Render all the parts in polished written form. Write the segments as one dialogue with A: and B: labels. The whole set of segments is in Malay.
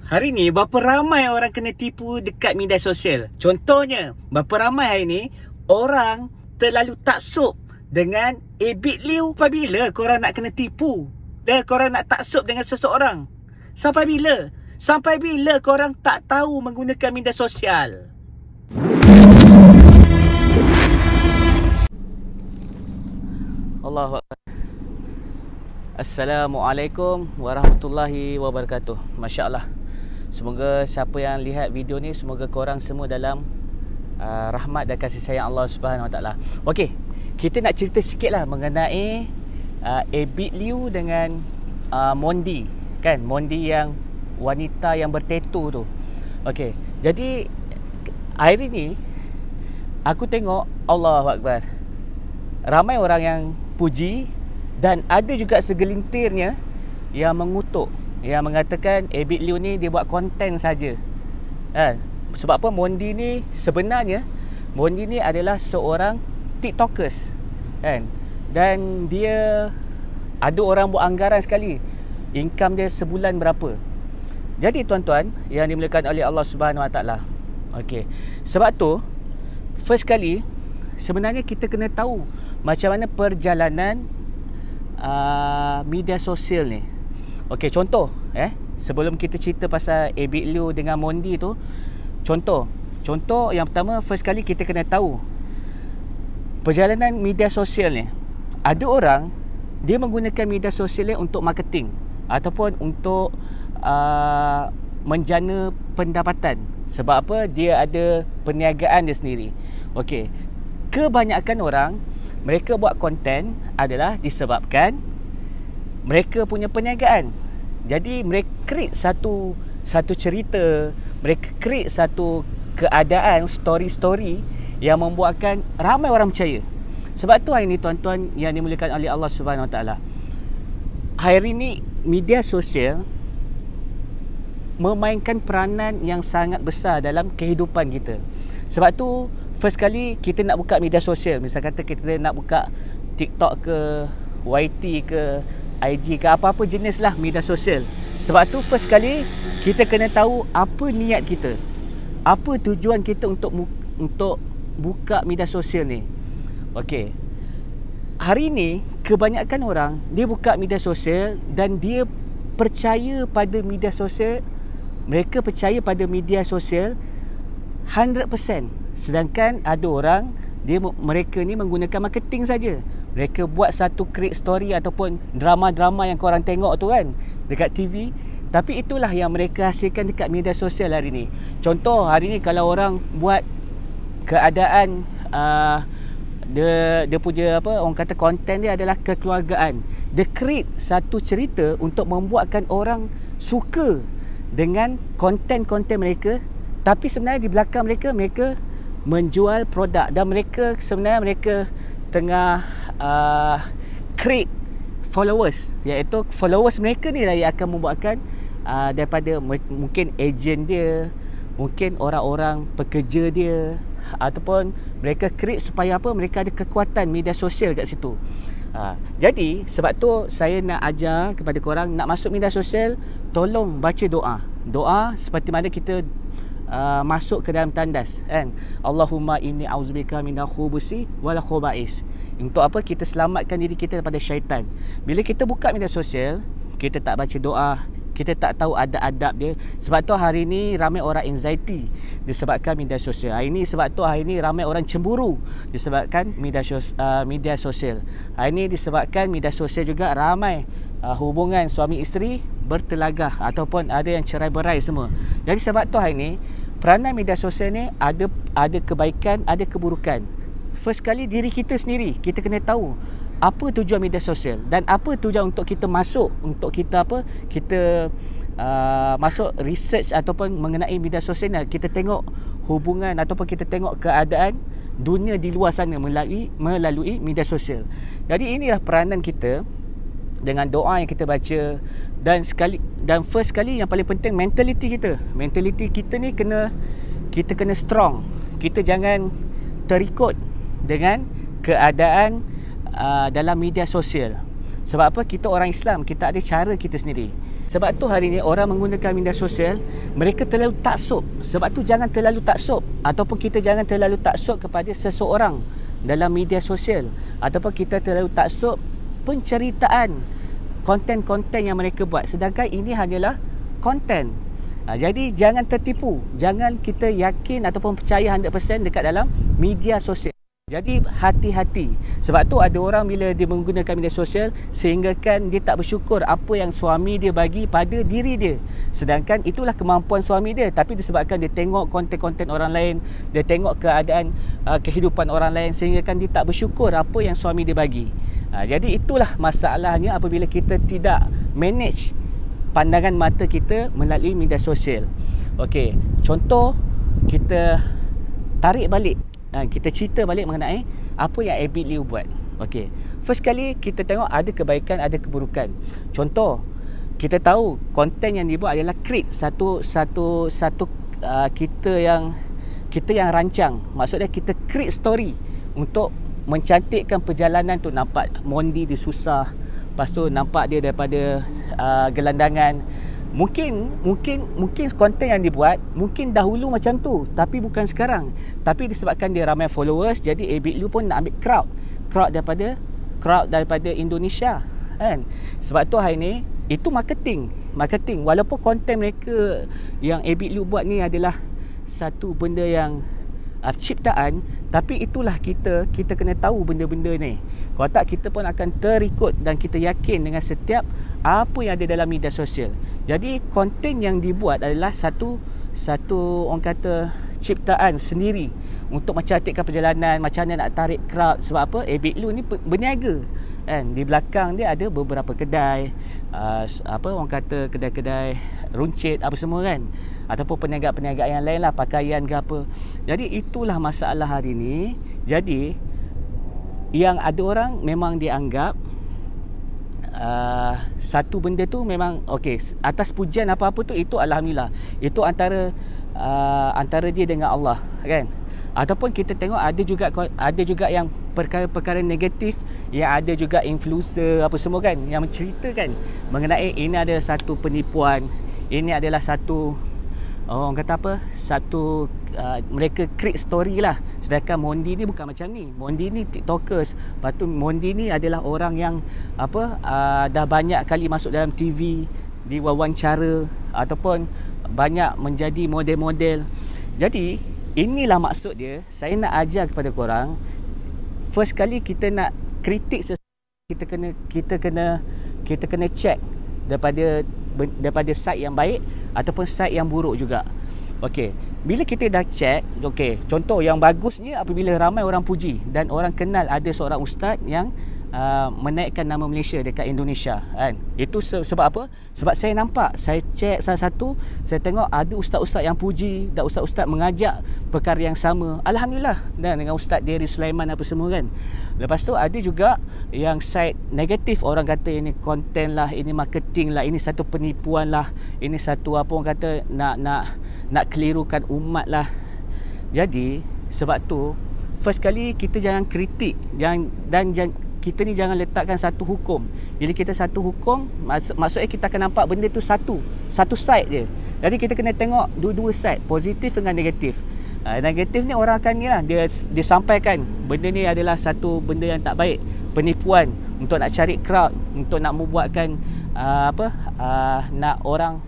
A: Hari ni berapa ramai orang kena tipu dekat media sosial. Contohnya, berapa ramai hari ni orang terlalu taksub dengan Abid Liu. Sampai bila korang nak kena tipu? Dan korang nak taksub dengan seseorang? Sampai bila? Sampai bila korang tak tahu menggunakan media sosial? Allahu Akbar. Assalamualaikum warahmatullahi wabarakatuh. Masya Allah. Semoga siapa yang lihat video ni, semoga korang semua dalam rahmat dan kasih sayang Allah Subhanahu Wa Taala. Okey, kita nak cerita sikit lah mengenai Abid Liu dengan Mondi, kan? Mondi yang wanita yang bertatu tu. Okey, jadi hari ni aku tengok, Allahu Akbar, ramai orang yang puji dan ada juga segelintirnya yang mengutuk, yang mengatakan Abid Liu ni dia buat konten saja. Sebab apa? Mondi ni sebenarnya, Mondi ni adalah seorang TikTokers, kan? Dan dia ada orang buat anggaran sekali, income dia sebulan berapa. Jadi tuan-tuan yang dimuliakan oleh Allah Subhanahu Wa Taala, okey, sebab tu first kali sebenarnya kita kena tahu macam mana perjalanan media sosial ni. Okey, contoh sebelum kita cerita pasal Abid Liu dengan Mondi tu, contoh yang pertama, first kali kita kena tahu perjalanan media sosial ni. Ada orang dia menggunakan media sosial ni untuk marketing ataupun untuk menjana pendapatan. Sebab apa? Dia ada perniagaan dia sendiri. Okey, kebanyakan orang mereka buat konten adalah disebabkan mereka punya perniagaan. Jadi mereka create satu cerita, mereka create satu keadaan, story yang membuatkan ramai orang percaya. Sebab tu hari ni tuan-tuan yang dimuliakan oleh Allah Subhanahu Wa Taala, hari ni media sosial memainkan peranan yang sangat besar dalam kehidupan kita. Sebab tu first kali kita nak buka media sosial, misal kata kita nak buka TikTok ke, YT ke, IG ke, apa-apa jenis lah media sosial. Sebab tu first kali kita kena tahu apa niat kita, apa tujuan kita untuk buka media sosial ni. Okey, hari ni kebanyakan orang dia buka media sosial dan dia percaya pada media sosial. Mereka percaya pada media sosial 100%. Sedangkan ada orang mereka ni menggunakan marketing saja. Mereka buat satu create story ataupun drama-drama yang korang tengok tu kan dekat TV, tapi itulah yang mereka hasilkan dekat media sosial hari ni. Contoh hari ni kalau orang buat keadaan dia punya apa, orang kata konten dia adalah kekeluargaan. Dia create satu cerita untuk membuatkan orang suka dengan konten-konten mereka, tapi sebenarnya di belakang mereka menjual produk dan mereka tengah create followers, iaitu followers mereka ni lah yang akan membuatkan daripada mungkin ejen dia, mungkin orang-orang pekerja dia, ataupun mereka create supaya apa, mereka ada kekuatan media sosial kat situ. Jadi sebab tu saya nak ajar kepada korang, nak masuk media sosial, tolong baca doa seperti mana kita masuk ke dalam tandas, kan? Allahumma inni auzubika minal khubusi wal khubais. Untuk apa? Kita selamatkan diri kita daripada syaitan. Bila kita buka media sosial, kita tak baca doa, kita tak tahu adab-adab dia. Sebab tu hari ni ramai orang anxiety disebabkan media sosial. Sebab tu hari ni ramai orang cemburu disebabkan media sosial. Hari ni disebabkan media sosial juga ramai hubungan suami isteri bertelagah ataupun ada yang cerai-berai semua. Jadi sebab tu hari ni peranan media sosial ni ada kebaikan, ada keburukan. First kali diri kita sendiri, kita kena tahu apa tujuan media sosial dan apa tujuan untuk kita masuk, untuk kita masuk research ataupun mengenai media sosial ni. Kita tengok hubungan ataupun kita tengok keadaan dunia di luar sana melalui media sosial. Jadi inilah peranan kita dengan doa yang kita baca, dan first kali yang paling penting mentality kita ni kita kena strong. Kita jangan terikut dengan keadaan dalam media sosial. Sebab apa? Kita orang Islam, kita ada cara kita sendiri. Sebab tu hari ni orang menggunakan media sosial, mereka terlalu taksub. Sebab tu jangan terlalu taksub, ataupun kita jangan terlalu taksub kepada seseorang dalam media sosial, ataupun kita terlalu taksub penceritaan konten-konten yang mereka buat, sedangkan ini hanyalah konten. Jadi jangan tertipu, jangan kita yakin ataupun percaya 100% dekat dalam media sosial. Jadi hati-hati. Sebab tu ada orang bila dia menggunakan media sosial, sehingga kan dia tak bersyukur apa yang suami dia bagi pada diri dia. Sedangkan itulah kemampuan suami dia, tapi disebabkan dia tengok konten-konten orang lain, dia tengok keadaan kehidupan orang lain, sehingga kan dia tak bersyukur apa yang suami dia bagi. Jadi itulah masalahnya apabila kita tidak manage pandangan mata kita melalui media sosial. Okey, contoh kita tarik balik, kita cerita balik mengenai apa yang Abid Liu buat. Okey, first kali kita tengok ada kebaikan, ada keburukan. Contoh, kita tahu konten yang dibuat adalah create satu kita yang rancang. Maksudnya kita create story untuk mencantikkan perjalanan tu. Nampak Mondi dia susah, lepas tu nampak dia daripada gelandangan. Mungkin konten yang dibuat mungkin dahulu macam tu, tapi bukan sekarang. Tapi disebabkan dia ramai followers, jadi Abid Liu pun nak ambil crowd daripada Indonesia, kan? Sebab tu hari ni itu marketing. Walaupun konten mereka yang Abid Liu buat ni adalah satu benda yang ciptaan, tapi itulah kita kena tahu benda-benda ni. Kalau tak, kita pun akan terikut dan kita yakin dengan setiap apa yang ada dalam media sosial. Jadi konten yang dibuat adalah satu orang kata ciptaan sendiri untuk mencantikkan perjalanan, macam mana nak tarik crowd. Sebab apa? Abid Liu ni berniaga, kan? Di belakang dia ada beberapa kedai, orang kata kedai-kedai runcit apa semua, kan? Ataupun perniagaan-perniagaan yang lain lah, pakaian ke apa. Jadi itulah masalah hari ni. Jadi yang ada orang memang dia anggap satu benda tu memang okey, atas pujian apa-apa tu, itu alhamdulillah, itu antara dia dengan Allah, kan? Ataupun kita tengok ada juga yang perkara-perkara negatif, yang ada juga influencer apa semua, kan, yang menceritakan mengenai ini ada satu penipuan, ini adalah satu orang kata apa, mereka create story lah. Sedangkan Mondi ni bukan macam ni. Mondi ni tiktokers. Lepas tu Mondi ni adalah orang yang dah banyak kali masuk dalam TV, diwawancara, ataupun banyak menjadi model-model. Jadi inilah maksud dia. Saya nak ajar kepada korang, first kali kita nak kritik kita kena check daripada side yang baik ataupun side yang buruk juga. Okey, bila kita dah check, okey, contoh yang bagusnya apabila ramai orang puji dan orang kenal ada seorang ustaz yang menaikkan nama Malaysia dekat Indonesia, kan? Itu sebab apa? Sebab saya nampak, saya check salah satu, saya tengok ada ustaz-ustaz yang puji dan ustaz-ustaz mengajak perkara yang sama. Alhamdulillah, dan dengan Ustaz Dery Sulaiman apa semua, kan? Lepas tu ada juga yang side negatif, orang kata ini konten lah, ini marketing lah, ini satu penipuan lah, ini satu apa orang kata nak kelirukan umat lah. Jadi sebab tu first kali kita jangan kritik, kita ni jangan letakkan satu hukum. Bila kita satu hukum, maksudnya kita akan nampak benda tu satu side je. Jadi kita kena tengok dua-dua side, positif dengan negatif. Negatif ni orang akan ni lah, dia sampaikan benda ni adalah satu benda yang tak baik, penipuan untuk nak cari crowd, untuk nak membuatkan nak orang,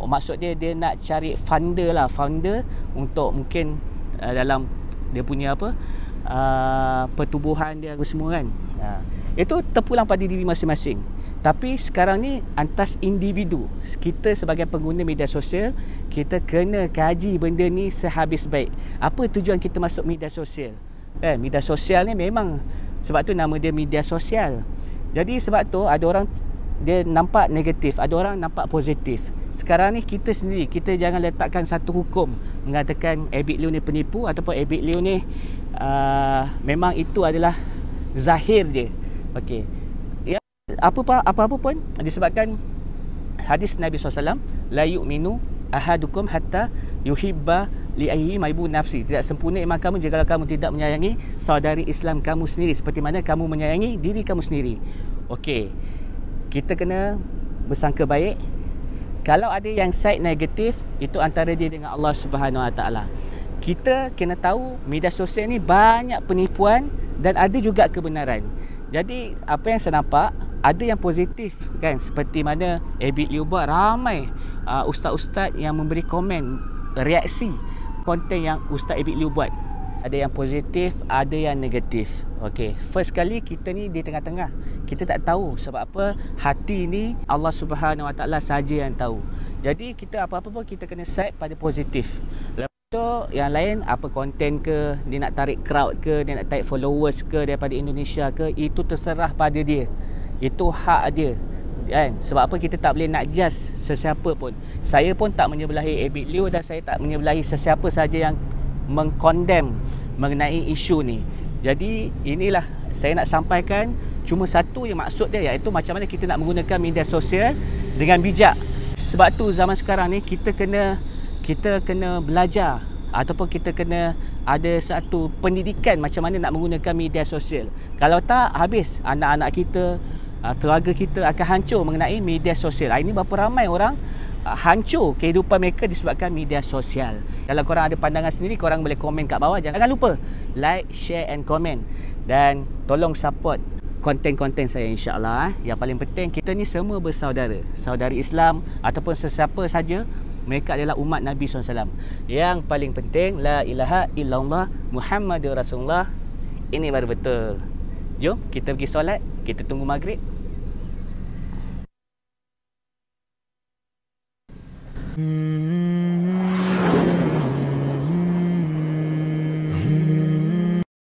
A: maksud dia nak cari funder untuk mungkin dalam dia punya pertubuhan dia semua, kan? Itu terpulang pada diri masing-masing. Tapi sekarang ni atas individu, kita sebagai pengguna media sosial, kita kena kaji benda ni sehabis baik. Apa tujuan kita masuk media sosial, kan? Media sosial ni memang sebab tu nama dia media sosial. Jadi sebab tu ada orang dia nampak negatif, ada orang nampak positif. Sekarang ni kita sendiri, kita jangan letakkan satu hukum mengatakan Abid Liu ni penipu ataupun Abid Liu ni memang itu adalah zahir je. Okey, ya, apa-apa pun disebabkan hadis Nabi SAW, la yu'minu ahadukum hatta yuhibba li ayyi maibu nafsi. Tidak sempurna iman kamu jika kamu tidak menyayangi saudari Islam kamu sendiri seperti mana kamu menyayangi diri kamu sendiri. Okey, kita kena bersangka baik, Kalau ada yang side negatif, itu antara dia dengan Allah Subhanahu Wa Taala. Kita kena tahu media sosial ni banyak penipuan dan ada juga kebenaran. Jadi apa yang saya nampak, ada yang positif kan, seperti mana Abid Liu buat, ramai ustaz-ustaz yang memberi komen, reaksi konten yang Ustaz Abid Liu buat. Ada yang positif, ada yang negatif. Okey, first kali kita ni di tengah-tengah. Kita tak tahu sebab apa, hati ni Allah Subhanahu Wa Taala saja yang tahu. Jadi kita apa-apa pun kita kena side pada positif. Lepas tu yang lain, apa konten ke, dia nak tarik crowd ke, dia nak tarik followers ke daripada Indonesia ke, itu terserah pada dia. Itu hak dia. Kan? Sebab apa kita tak boleh nak judge sesiapa pun. Saya pun tak menyebelahi Abid Liu dan saya tak menyebelahi sesiapa saja yang mengkondem mengenai isu ni. Jadi inilah saya nak sampaikan, cuma satu yang maksud dia, iaitu macam mana kita nak menggunakan media sosial dengan bijak. Sebab tu zaman sekarang ni kita kena belajar ataupun kita kena ada satu pendidikan macam mana nak menggunakan media sosial. Kalau tak, habis anak-anak kita, keluarga kita akan hancur mengenai media sosial. Ini berapa ramai orang hancur kehidupan mereka disebabkan media sosial. Kalau korang ada pandangan sendiri, korang boleh komen kat bawah. Jangan lupa like, share and comment. Dan tolong support konten-konten saya, insyaAllah. Yang paling penting, kita ni semua bersaudara, saudari Islam ataupun sesiapa saja, mereka adalah umat Nabi SAW. Yang paling penting, la ilaha illallah Muhammadur Rasulullah. Ini baru betul. Jom kita pergi solat, kita tunggu maghrib. Hmm.